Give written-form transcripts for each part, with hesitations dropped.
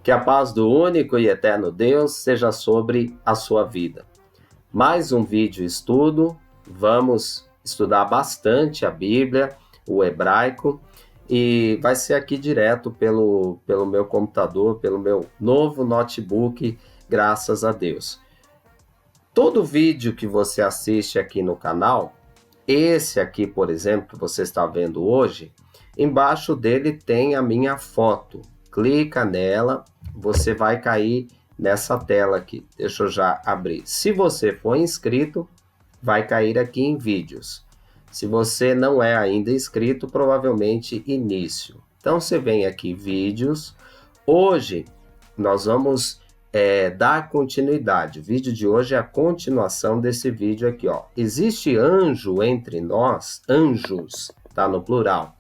Que a paz do único e eterno Deus seja sobre a sua vida. Mais um vídeo estudo, vamos estudar bastante a Bíblia, o hebraico, e vai ser aqui direto pelo meu computador, pelo meu novo notebook, graças a Deus. Todo vídeo que você assiste aqui no canal, esse aqui, por exemplo, que você está vendo hoje, embaixo dele tem a minha foto. Clica nela, você vai cair nessa tela aqui. Deixa eu já abrir. Se você for inscrito, vai cair aqui em vídeos. Se você não é ainda inscrito, provavelmente início. Então você vem aqui vídeos. Hoje nós vamos dar continuidade. O vídeo de hoje é a continuação desse vídeo aqui, ó. Existe anjo entre nós? Anjos, tá no plural.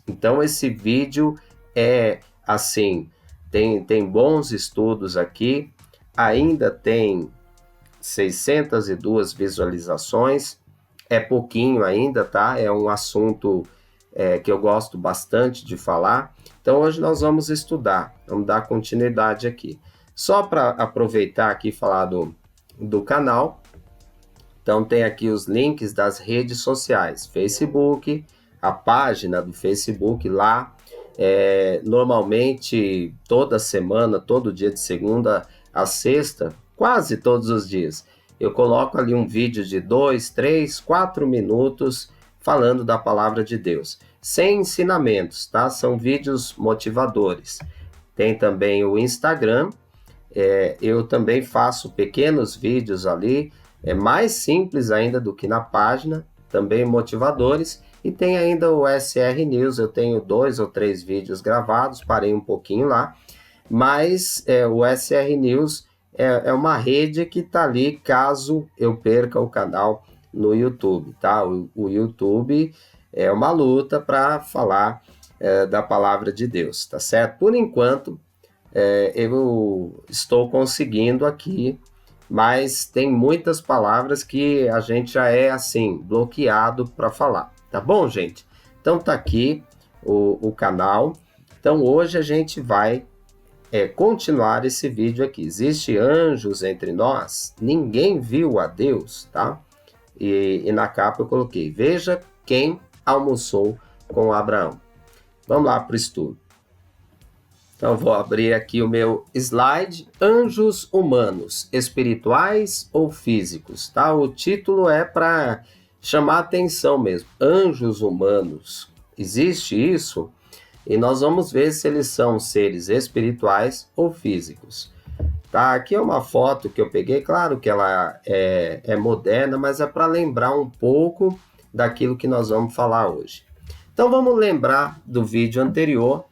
Então esse vídeo é assim, tem bons estudos aqui, ainda tem 602 visualizações, é pouquinho ainda, tá? É um assunto que eu gosto bastante de falar. Então hoje nós vamos estudar, vamos dar continuidade aqui. Só para aproveitar aqui e falar do canal, então tem aqui os links das redes sociais, Facebook, a página do Facebook lá, normalmente toda semana, todo dia de segunda a sexta, quase todos os dias, eu coloco ali um vídeo de 2, 3, 4 minutos falando da palavra de Deus, sem ensinamentos, tá? São vídeos motivadores. Tem também o Instagram, eu também faço pequenos vídeos ali, mais simples ainda do que na página, também motivadores, e tem ainda o SR News, eu tenho 2 ou 3 vídeos gravados, parei um pouquinho lá, mas o SR News é uma rede que está ali caso eu perca o canal no YouTube, tá? O YouTube é uma luta para falar da palavra de Deus, tá certo? Por enquanto, eu estou conseguindo aqui, mas tem muitas palavras que a gente já é assim, bloqueado para falar, tá bom, gente? Então tá aqui o canal. Então hoje a gente vai continuar esse vídeo aqui. Existe anjos entre nós? Ninguém viu a Deus, tá? E na capa eu coloquei, veja quem almoçou com Abraão. Vamos lá para o estudo. Então, vou abrir aqui o meu slide, anjos humanos, espirituais ou físicos, tá? O título é para chamar atenção mesmo, anjos humanos, existe isso? E nós vamos ver se eles são seres espirituais ou físicos. Tá? Aqui é uma foto que eu peguei, claro que ela é moderna, mas é para lembrar um pouco daquilo que nós vamos falar hoje. Então, vamos lembrar do vídeo anterior.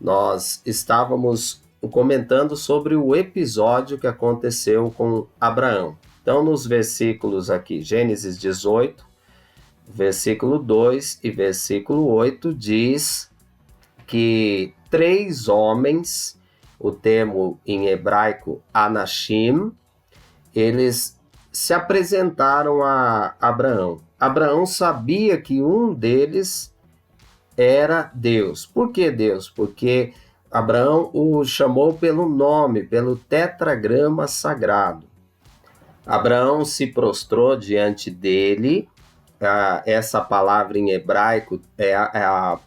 Nós estávamos comentando sobre o episódio que aconteceu com Abraão. Então, nos versículos aqui, Gênesis 18, versículo 2 e versículo 8, diz que 3 homens, o termo em hebraico Anashim, eles se apresentaram a Abraão. Abraão sabia que um deles era Deus. Por que Deus? Porque Abraão o chamou pelo nome, pelo tetragrama sagrado. Abraão se prostrou diante dele. Essa palavra em hebraico é a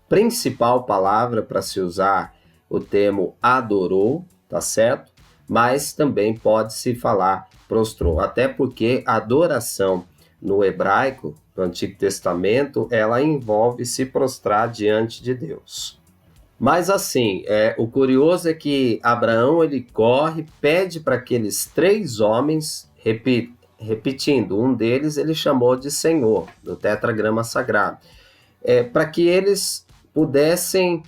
principal palavra para se usar o termo adorou, tá certo? Mas também pode-se falar prostrou, até porque adoração no hebraico, no Antigo Testamento, ela envolve se prostrar diante de Deus. Mas assim, o curioso é que Abraão, ele corre, pede para aqueles 3 homens, repetindo, um deles ele chamou de Senhor, do tetragrama sagrado, para que eles pudessem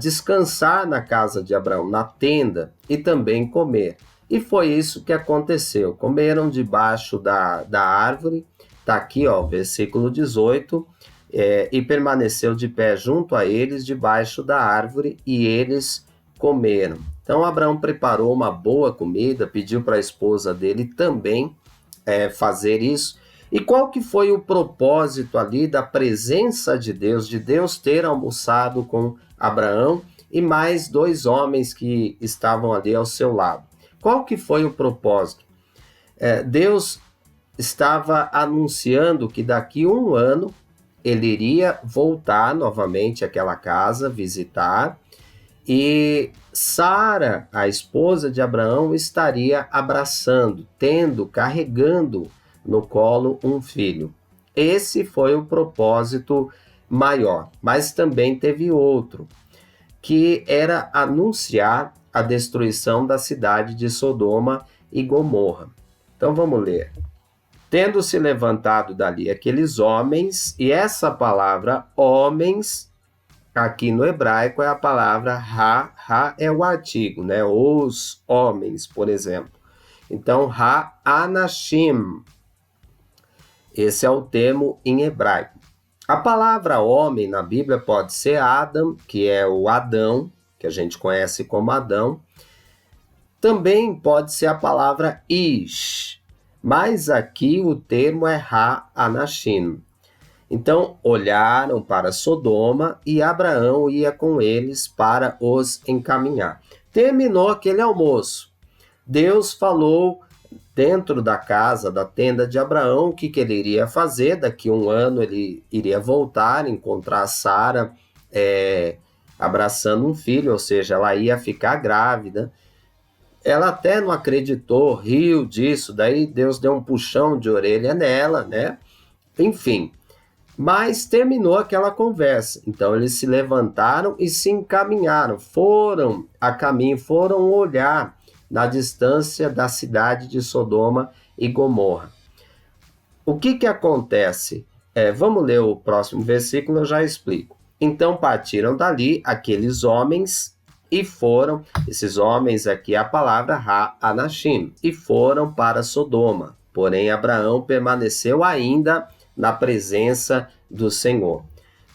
descansar na casa de Abraão, na tenda, e também comer. E foi isso que aconteceu. Comeram debaixo da árvore, está aqui, ó, versículo 18, e permaneceu de pé junto a eles, debaixo da árvore, e eles comeram. Então, Abraão preparou uma boa comida, pediu para a esposa dele também fazer isso. E qual que foi o propósito ali da presença de Deus ter almoçado com Abraão e mais 2 homens que estavam ali ao seu lado. Qual que foi o propósito? Deus estava anunciando que daqui 1 ano ele iria voltar novamente àquela casa, visitar, e Sara, a esposa de Abraão, estaria abraçando, carregando no colo um filho. Esse foi o propósito maior, mas também teve outro, que era anunciar a destruição da cidade de Sodoma e Gomorra. Então vamos ler. Tendo se levantado dali aqueles homens, e essa palavra homens, aqui no hebraico é a palavra ha é o artigo, né? Os homens, por exemplo. Então, anashim, esse é o termo em hebraico. A palavra homem na Bíblia pode ser Adam, que é o Adão, que a gente conhece como Adão. Também pode ser a palavra Ish, mas aqui o termo é anashim. Então olharam para Sodoma e Abraão ia com eles para os encaminhar. Terminou aquele almoço. Deus falou dentro da casa, da tenda de Abraão, o que ele iria fazer. Daqui 1 ano ele iria voltar, encontrar Sara abraçando um filho, ou seja, ela ia ficar grávida. Ela até não acreditou, riu disso, daí Deus deu um puxão de orelha nela, né? Enfim, mas terminou aquela conversa. Então eles se levantaram e se encaminharam, foram a caminho, foram olhar na distância da cidade de Sodoma e Gomorra. O que acontece? Vamos ler o próximo versículo, eu já explico. Então partiram dali aqueles homens e foram, esses homens aqui é a palavra anashim, e foram para Sodoma. Porém Abraão permaneceu ainda na presença do Senhor.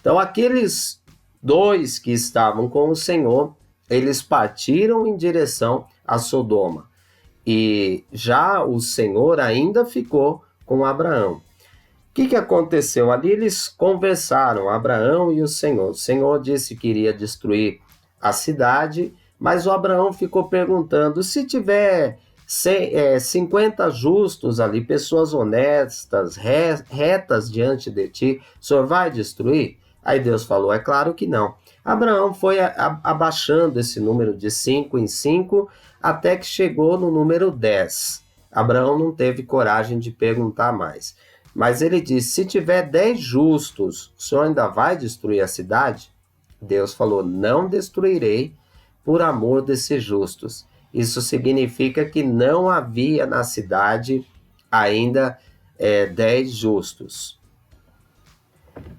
Então aqueles 2 que estavam com o Senhor, eles partiram em direção a Sodoma. E já o Senhor ainda ficou com Abraão. O que aconteceu ali? Eles conversaram, Abraão e o Senhor. O Senhor disse que iria destruir a cidade, mas o Abraão ficou perguntando, se tiver 50 justos ali, pessoas honestas, retas diante de ti, o Senhor vai destruir? Aí Deus falou, é claro que não. Abraão foi abaixando esse número de 5 em 5, até que chegou no número 10. Abraão não teve coragem de perguntar mais. Mas ele disse, se tiver 10 justos, o Senhor ainda vai destruir a cidade? Deus falou, não destruirei por amor desses justos. Isso significa que não havia na cidade ainda 10 justos.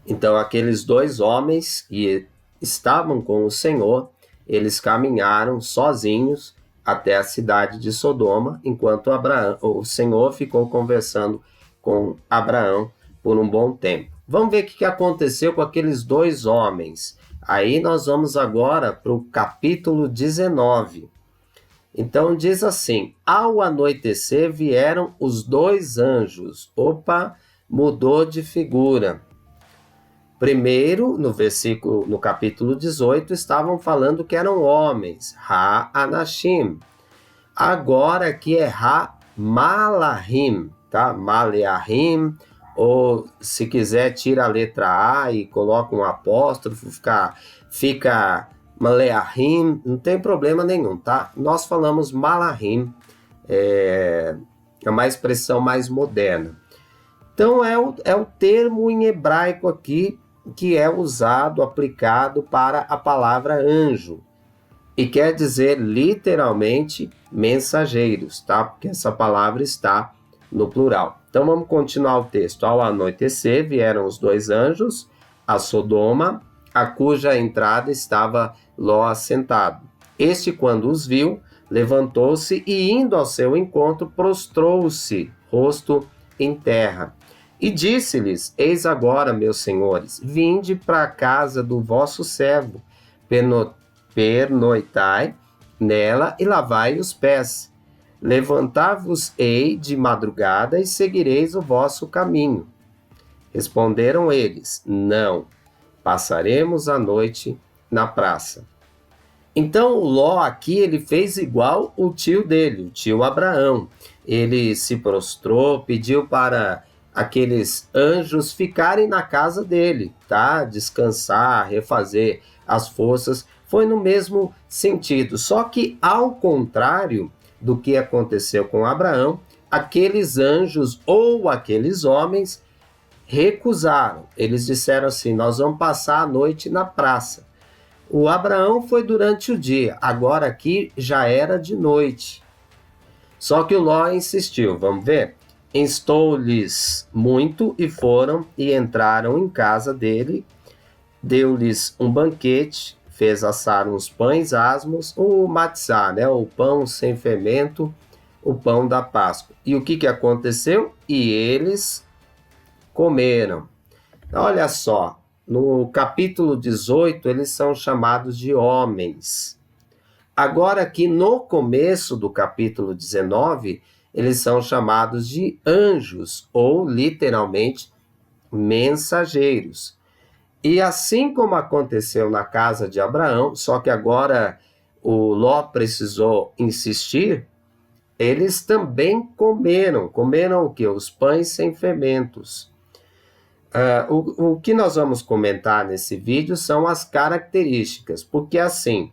Então aqueles 2 homens que estavam com o Senhor, eles caminharam sozinhos até a cidade de Sodoma, enquanto o Senhor ficou conversando com Abraão por um bom tempo. Vamos ver o que aconteceu com aqueles 2 homens. Aí nós vamos agora para o capítulo 19. Então diz assim, ao anoitecer vieram os 2 anjos. Opa, mudou de figura. Primeiro, no capítulo 18, estavam falando que eram homens, anashim. Agora aqui é malahim, tá? Maleahim, ou se quiser tira a letra A e coloca um apóstrofo, fica Maleahim, não tem problema nenhum, tá? Nós falamos Malahim, é uma expressão mais moderna. Então é o termo em hebraico aqui que é usado, aplicado para a palavra anjo. E quer dizer literalmente mensageiros, tá? Porque essa palavra está no plural. Então vamos continuar o texto. Ao anoitecer vieram os 2 anjos a Sodoma, a cuja entrada estava Ló assentado. Este, quando os viu, levantou-se e, indo ao seu encontro, prostrou-se, rosto em terra. E disse-lhes, eis agora, meus senhores, vinde para a casa do vosso servo, pernoitai nela e lavai os pés. Levantar-vos-ei de madrugada e seguireis o vosso caminho. Responderam eles, não, passaremos a noite na praça. Então, o Ló aqui, ele fez igual o tio dele, o tio Abraão. Ele se prostrou, pediu para aqueles anjos ficarem na casa dele, tá? Descansar, refazer as forças. Foi no mesmo sentido. Só que, ao contrário do que aconteceu com Abraão, aqueles anjos ou aqueles homens recusaram. Eles disseram assim: nós vamos passar a noite na praça. O Abraão foi durante o dia, agora aqui já era de noite. Só que o Ló insistiu, vamos ver? Instou-lhes muito e foram e entraram em casa dele, deu-lhes um banquete, fez assar uns pães asmos, o matzá, né? O pão sem fermento, o pão da Páscoa. E o que aconteceu? E eles comeram. Olha só, no capítulo 18, eles são chamados de homens. Agora, aqui no começo do capítulo 19, eles são chamados de anjos, ou literalmente mensageiros. E assim como aconteceu na casa de Abraão, só que agora o Ló precisou insistir, eles também comeram. Comeram o quê? Os pães sem fermentos. O que nós vamos comentar nesse vídeo são as características, porque assim,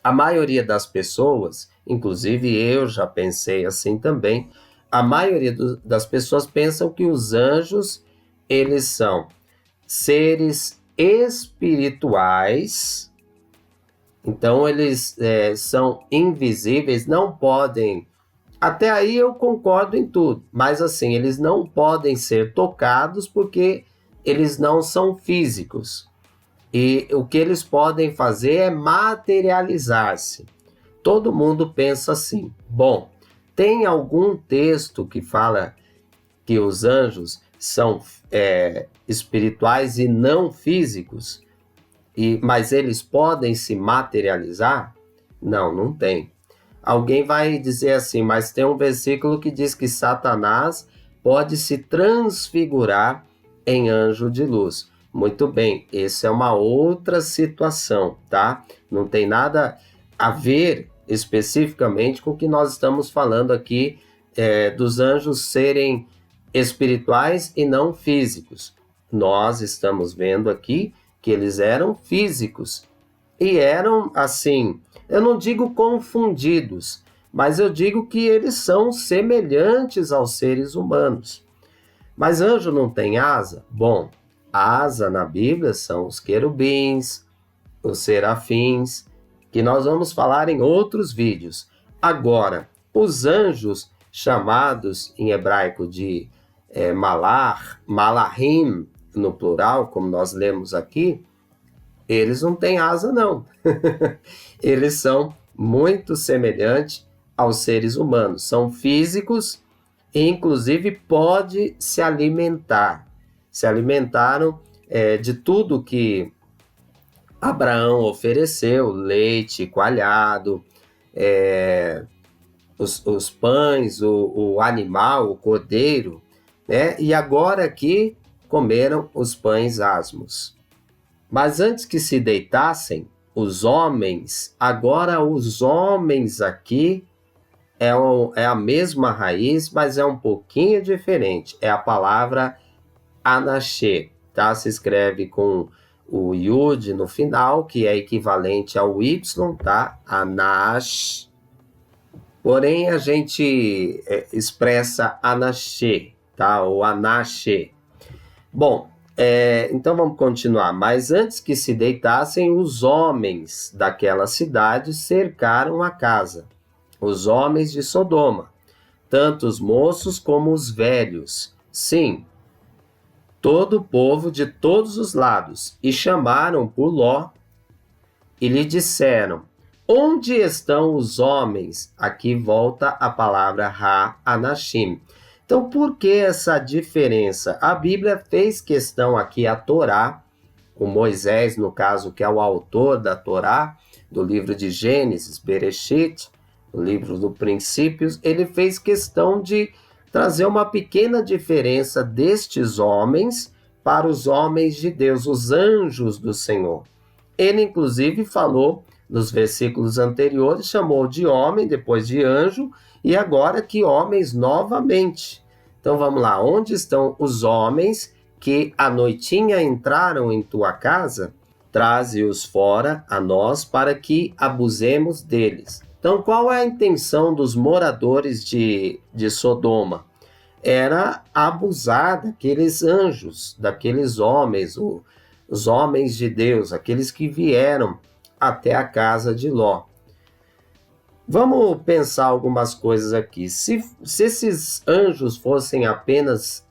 a maioria das pessoas, inclusive eu já pensei assim também, a maioria das pessoas pensam que os anjos, eles são seres espirituais, então eles são invisíveis, não podem. Até aí eu concordo em tudo, mas assim, eles não podem ser tocados porque eles não são físicos. E o que eles podem fazer é materializar-se. Todo mundo pensa assim. Bom, tem algum texto que fala que os anjos são espirituais e não físicos? Mas eles podem se materializar? Não, não tem. Alguém vai dizer assim, mas tem um versículo que diz que Satanás pode se transfigurar em anjo de luz. Muito bem, essa é uma outra situação, tá? Não tem nada a ver especificamente com o que nós estamos falando aqui dos anjos serem espirituais e não físicos. Nós estamos vendo aqui que eles eram físicos e eram assim, eu não digo confundidos, mas eu digo que eles são semelhantes aos seres humanos. Mas anjo não tem asa? Bom, asa na Bíblia são os querubins, os serafins, que nós vamos falar em outros vídeos. Agora, os anjos chamados em hebraico de malachim, no plural, como nós lemos aqui, eles não têm asa, não. Eles são muito semelhantes aos seres humanos. São físicos e, inclusive, pode se alimentar. Se alimentaram de tudo que Abraão ofereceu, leite coalhado, os pães, o animal, o cordeiro, né? E agora aqui comeram os pães asmos. Mas antes que se deitassem, os homens, agora os homens aqui é a mesma raiz, mas é um pouquinho diferente. É a palavra Anaxê, tá? Se escreve com o Yud no final, que é equivalente ao Y, tá? Anash. Porém, a gente expressa Anaxê, tá? Ou Anaxê. Bom, então vamos continuar. Mas antes que se deitassem, os homens daquela cidade cercaram a casa, os homens de Sodoma, tanto os moços como os velhos. Sim, todo o povo de todos os lados, e chamaram por Ló e lhe disseram: onde estão os homens? Aqui volta a palavra Ha-Anashim. Então, por que essa diferença? A Bíblia fez questão aqui, a Torá, com Moisés, no caso, que é o autor da Torá, do livro de Gênesis, Bereshit, o livro do Princípios, ele fez questão de trazer uma pequena diferença destes homens para os homens de Deus, os anjos do Senhor. Ele, inclusive, falou nos versículos anteriores, chamou de homem, depois de anjo, e agora que homens novamente. Então vamos lá, onde estão os homens que à noitinha entraram em tua casa? Traze-os fora a nós para que abusemos deles. Então qual é a intenção dos moradores de Sodoma? Era abusar daqueles anjos, daqueles homens, os homens de Deus, aqueles que vieram até a casa de Ló. Vamos pensar algumas coisas aqui. Se esses anjos fossem apenas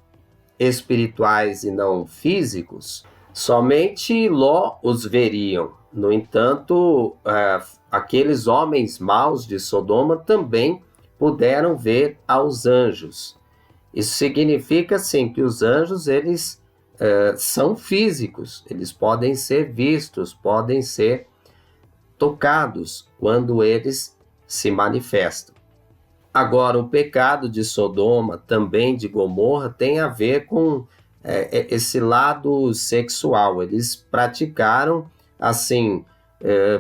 espirituais e não físicos, somente Ló os veriam. No entanto, aqueles homens maus de Sodoma também puderam ver aos anjos. Isso significa, sim, que os anjos, eles são físicos, eles podem ser vistos, podem ser tocados quando eles se manifestam. Agora, o pecado de Sodoma, também de Gomorra, tem a ver com esse lado sexual. Eles praticaram, assim,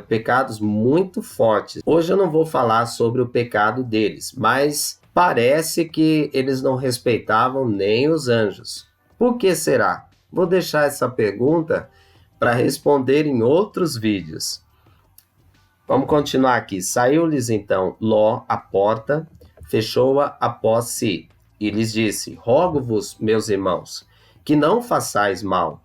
pecados muito fortes. Hoje eu não vou falar sobre o pecado deles, mas parece que eles não respeitavam nem os anjos. Por que será? Vou deixar essa pergunta para responder em outros vídeos. Vamos continuar aqui. Saiu-lhes então Ló à porta, fechou-a após si, e lhes disse: Rogo-vos, meus irmãos, que não façais mal.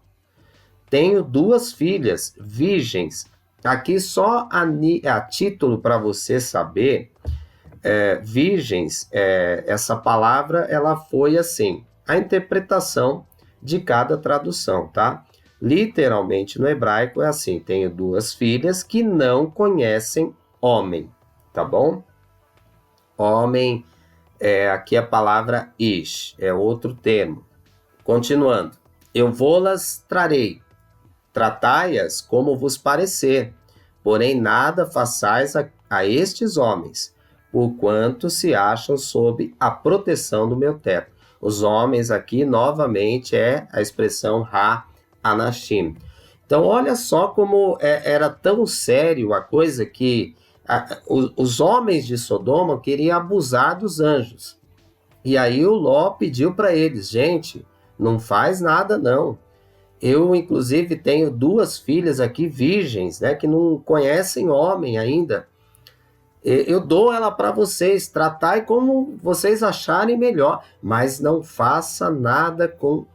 Tenho 2 filhas virgens. Aqui só a título para você saber, virgens, essa palavra ela foi assim, a interpretação de cada tradução, tá? Literalmente no hebraico é assim: tenho 2 filhas que não conhecem homem, tá bom? Homem, aqui a palavra ish, é outro termo. Continuando, eu vou-las trarei, tratai-as como vos parecer, porém nada façais a estes homens, porquanto se acham sob a proteção do meu teto. Os homens aqui, novamente, é a expressão ha-anashim. Então, olha só como era tão sério a coisa que os homens de Sodoma queriam abusar dos anjos. E aí o Ló pediu para eles: gente, não faz nada não. Eu, inclusive, tenho 2 filhas aqui virgens, né, que não conhecem homem ainda. Eu dou ela para vocês, tratai como vocês acharem melhor, mas não faça nada com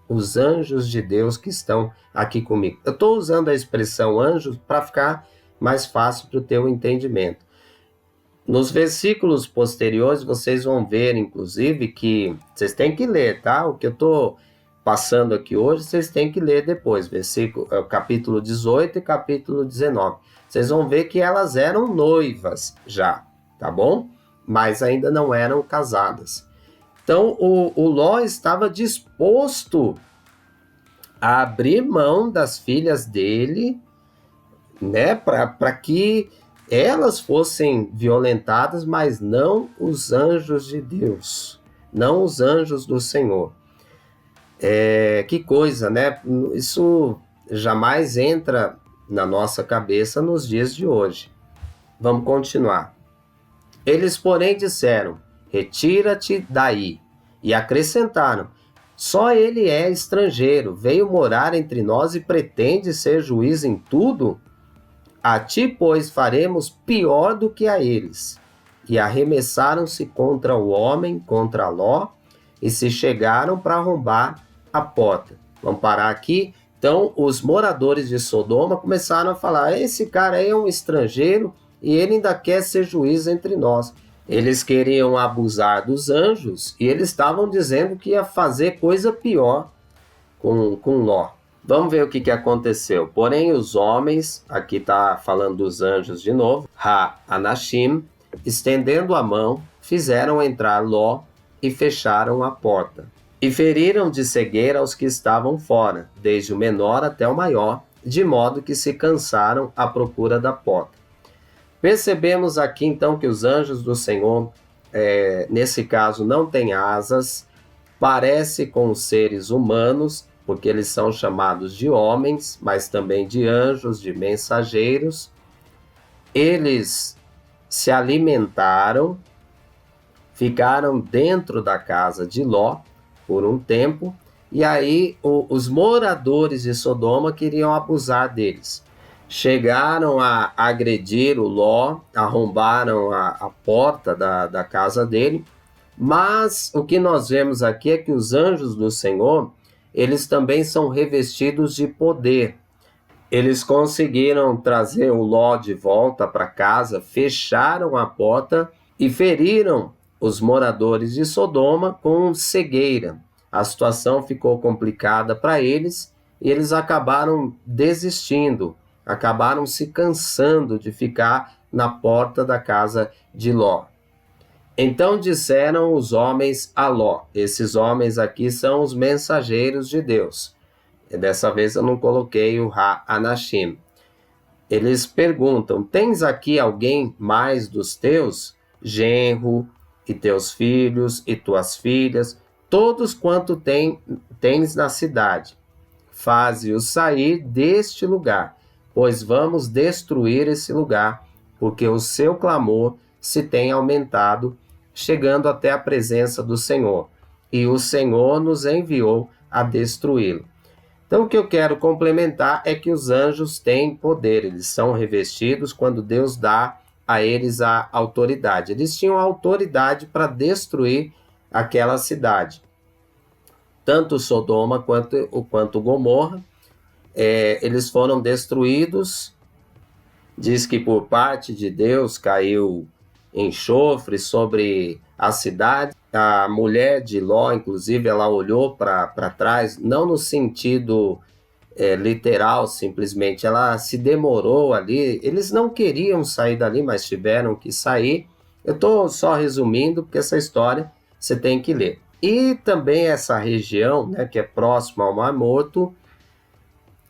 os anjos de Deus que estão aqui comigo. Eu estou usando a expressão anjos para ficar mais fácil para o teu entendimento. Nos versículos posteriores, vocês vão ver, inclusive, que vocês têm que ler, tá? O que eu estou passando aqui hoje, vocês têm que ler depois, capítulo 18 e capítulo 19. Vocês vão ver que elas eram noivas já, tá bom? Mas ainda não eram casadas. Então, o Ló estava disposto a abrir mão das filhas dele, né, para que elas fossem violentadas, mas não os anjos de Deus, não os anjos do Senhor. Que coisa, né? Isso jamais entra na nossa cabeça nos dias de hoje. Vamos continuar. Eles, porém, disseram: retira-te daí. E acrescentaram: só ele é estrangeiro, veio morar entre nós e pretende ser juiz em tudo? A ti, pois, faremos pior do que a eles. E arremessaram-se contra o homem, contra Ló, e se chegaram para arrombar a porta. Vamos parar aqui. Então, os moradores de Sodoma começaram a falar: esse cara aí é um estrangeiro e ele ainda quer ser juiz entre nós. Eles queriam abusar dos anjos e eles estavam dizendo que ia fazer coisa pior com Ló. Vamos ver o que aconteceu. Porém, os homens, aqui está falando dos anjos de novo, Ha-Anashim, estendendo a mão, fizeram entrar Ló e fecharam a porta. E feriram de cegueira aos que estavam fora, desde o menor até o maior, de modo que se cansaram à procura da porta. Percebemos aqui então que os anjos do Senhor, nesse caso, não têm asas, parece com os seres humanos, porque eles são chamados de homens, mas também de anjos, de mensageiros. eles se alimentaram, ficaram dentro da casa de Ló por um tempo, e aí os moradores de Sodoma queriam abusar deles. Chegaram a agredir o Ló, arrombaram a porta da casa dele, mas o que nós vemos aqui é que os anjos do Senhor, eles também são revestidos de poder. Eles conseguiram trazer o Ló de volta para casa, fecharam a porta e feriram os moradores de Sodoma com cegueira. A situação ficou complicada para eles e eles acabaram desistindo, acabaram se cansando de ficar na porta da casa de Ló. Então disseram os homens a Ló. Esses homens aqui são os mensageiros de Deus. E dessa vez eu não coloquei o Ha-Anashim. Eles perguntam: tens aqui alguém mais dos teus? Genro, e teus filhos, e tuas filhas, todos quanto tens na cidade. Faze-os sair deste lugar, pois vamos destruir esse lugar, porque o seu clamor se tem aumentado, chegando até a presença do Senhor, e o Senhor nos enviou a destruí-lo. Então, o que eu quero complementar é que os anjos têm poder, eles são revestidos quando Deus dá a eles a autoridade. Eles tinham autoridade para destruir aquela cidade. Tanto Sodoma quanto Gomorra, eles foram destruídos. Diz que por parte de Deus caiu enxofre sobre a cidade. A mulher de Ló, inclusive, ela olhou para trás, não no sentido literal, simplesmente, ela se demorou ali. Eles não queriam sair dali, mas tiveram que sair. Eu estou só resumindo, porque essa história você tem que ler. E também essa região, né, que é próxima ao Mar Morto,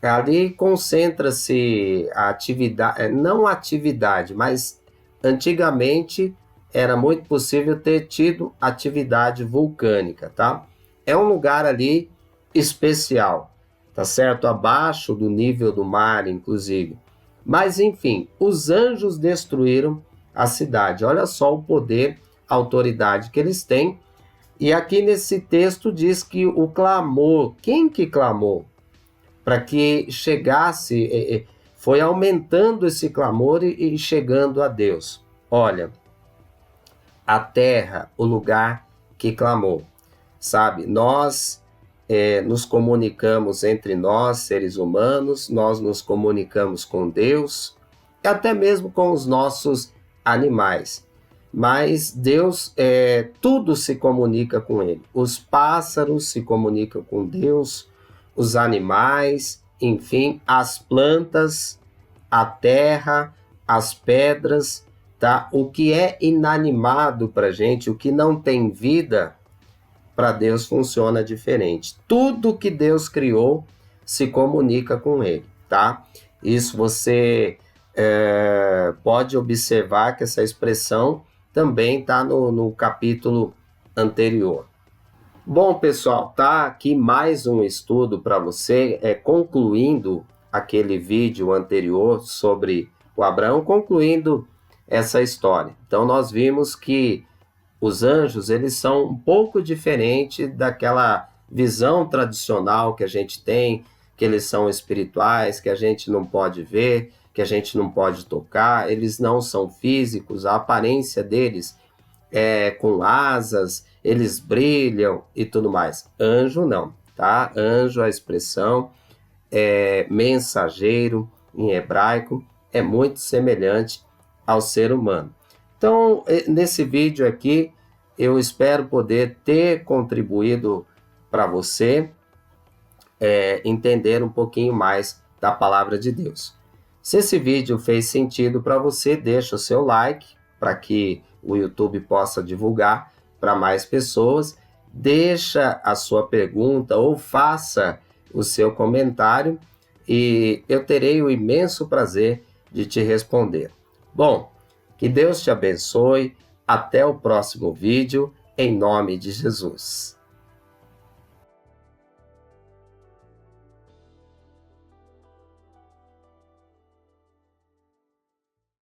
ali concentra-se a atividade, não atividade, mas antigamente era muito possível ter tido atividade vulcânica, tá? É um lugar ali especial, tá certo? Abaixo do nível do mar, inclusive. Mas, enfim, os anjos destruíram a cidade. Olha só o poder, a autoridade que eles têm. E aqui nesse texto diz que o clamor, quem que clamou? Para que chegasse, foi aumentando esse clamor e chegando a Deus. Olha, a terra, o lugar que clamou, sabe? Nós nos comunicamos entre nós, seres humanos, nós nos comunicamos com Deus, e até mesmo com os nossos animais. Mas Deus, tudo se comunica com Ele. Os pássaros se comunicam com Deus, os animais, enfim, as plantas, a terra, as pedras, tá? O que é inanimado para a gente, o que não tem vida, para Deus funciona diferente. Tudo que Deus criou se comunica com Ele, tá? Isso você pode observar que essa expressão também está no capítulo anterior. Bom, pessoal, tá aqui mais um estudo para você, concluindo aquele vídeo anterior sobre o Abraão, concluindo essa história. Então, nós vimos que os anjos, eles são um pouco diferentes daquela visão tradicional que a gente tem, que eles são espirituais, que a gente não pode ver, que a gente não pode tocar, eles não são físicos, a aparência deles é com asas, eles brilham e tudo mais. Anjo não, tá? Anjo, a expressão mensageiro em hebraico, é muito semelhante ao ser humano. Então, nesse vídeo aqui, eu espero poder ter contribuído para você entender um pouquinho mais da palavra de Deus. Se esse vídeo fez sentido para você, deixa o seu like para que o YouTube possa divulgar para mais pessoas. Deixa a sua pergunta ou faça o seu comentário e eu terei o imenso prazer de te responder. Bom, que Deus te abençoe. Até o próximo vídeo, em nome de Jesus.